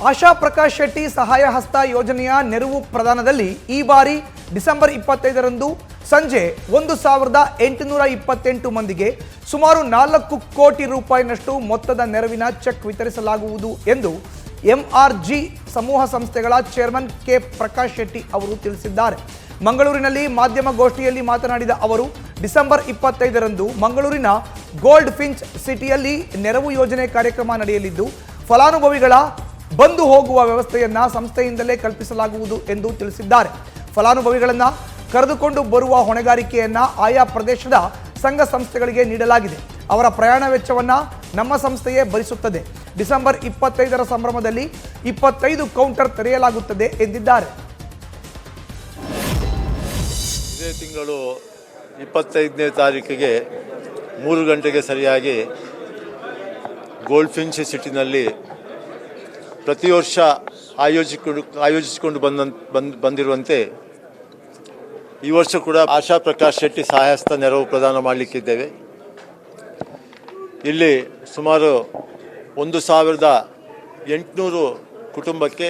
ಆಶಾ ಪ್ರಕಾಶ್ ಶೆಟ್ಟಿ ಸಹಾಯ ಹಸ್ತ ಯೋಜನೆಯ ನೆರವು ಪ್ರದಾನದಲ್ಲಿ ಈ ಬಾರಿ ಡಿಸೆಂಬರ್ 25ರಂದು ಸಂಜೆ 1828 ಮಂದಿಗೆ ಸುಮಾರು 4 ಕೋಟಿ ರೂಪಾಯಿನಷ್ಟು ಮೊತ್ತದ ನೆರವಿನ ಚೆಕ್ ವಿತರಿಸಲಾಗುವುದು ಎಂದು ಎಂಆರ್ಜಿ ಸಮೂಹ ಸಂಸ್ಥೆಗಳ ಚೇರ್ಮನ್ ಕೆ ಪ್ರಕಾಶ್ ಶೆಟ್ಟಿ ಅವರು ತಿಳಿಸಿದ್ದಾರೆ. ಮಂಗಳೂರಿನಲ್ಲಿ ಮಾಧ್ಯಮಗೋಷ್ಠಿಯಲ್ಲಿ ಮಾತನಾಡಿದ ಅವರು, ಡಿಸೆಂಬರ್ 25ರಂದು ಮಂಗಳೂರಿನ ಗೋಲ್ಡ್ ಫಿಂಚ್ ಸಿಟಿಯಲ್ಲಿ ನೆರವು ಯೋಜನೆ ಕಾರ್ಯಕ್ರಮ ನಡೆಯಲಿದ್ದು, ಫಲಾನುಭವಿಗಳ ಬಂದು ಹೋಗುವ ವ್ಯವಸ್ಥೆಯನ್ನ ಸಂಸ್ಥೆಯಿಂದಲೇ ಕಲ್ಪಿಸಲಾಗುವುದು ಎಂದು ತಿಳಿಸಿದ್ದಾರೆ. ಫಲಾನುಭವಿಗಳನ್ನ ಕರೆದುಕೊಂಡು ಬರುವ ಹೊಣೆಗಾರಿಕೆಯನ್ನ ಆಯಾ ಪ್ರದೇಶದ ಸಂಘ ಸಂಸ್ಥೆಗಳಿಗೆ ನೀಡಲಾಗಿದೆ. ಅವರ ಪ್ರಯಾಣ ವೆಚ್ಚವನ್ನ ನಮ್ಮ ಸಂಸ್ಥೆಯೇ ಭರಿಸುತ್ತದೆ. ಡಿಸೆಂಬರ್ 25ರ ಸಂಭ್ರಮದಲ್ಲಿ 25 ಕೌಂಟರ್ ತೆರೆಯಲಾಗುತ್ತದೆ ಎಂದಿದ್ದಾರೆ. ಇದೇ ತಿಂಗಳು 25ನೇ ತಾರೀಕಿಗೆ 3 ಗಂಟೆಗೆ ಸರಿಯಾಗಿ ಗೋಲ್ಡ್ ಫಿಂಚ್ ಸಿಟಿನಲ್ಲಿ ಪ್ರತಿ ವರ್ಷ ಆಯೋಜಿಸಿಕೊಂಡು ಬಂದಿರುವಂತೆ ಈ ವರ್ಷ ಕೂಡ ಆಶಾ ಪ್ರಕಾಶ್ ಶೆಟ್ಟಿ ಸಹಾಯಹಸ್ತ ನೆರವು ಪ್ರದಾನ ಮಾಡಲಿಕ್ಕಿದ್ದೇವೆ. ಇಲ್ಲಿ ಸುಮಾರು 1800 ಕುಟುಂಬಕ್ಕೆ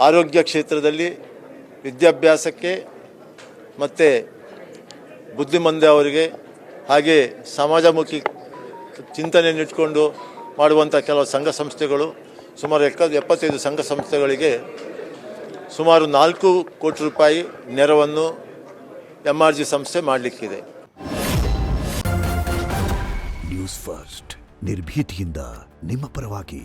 ಆರೋಗ್ಯ ಕ್ಷೇತ್ರದಲ್ಲಿ, ವಿದ್ಯಾಭ್ಯಾಸಕ್ಕೆ ಮತ್ತು ಬುದ್ಧಿಮಂದ ಅವರಿಗೆ, ಹಾಗೆ ಸಮಾಜಮುಖಿ ಚಿಂತನೆಯನ್ನಿಟ್ಕೊಂಡು ಮಾಡುವಂಥ ಕೆಲವು ಸಂಘ ಸಂಸ್ಥೆಗಳು, ಸುಮಾರು 75 ಸಂಘ ಸಂಸ್ಥೆಗಳಿಗೆ ಸುಮಾರು 4 ಕೋಟಿ ರೂಪಾಯಿ ನೆರವನ್ನು ಎಂಆರ್ಜಿ ಸಂಸ್ಥೆ ಮಾಡಲಿಕ್ಕಿದೆ. ನ್ಯೂಸ್ ಫಸ್ಟ್ ನಿರ್ಭೀತಿಯಿಂದ ನಿಮ್ಮ ಪರವಾಗಿ.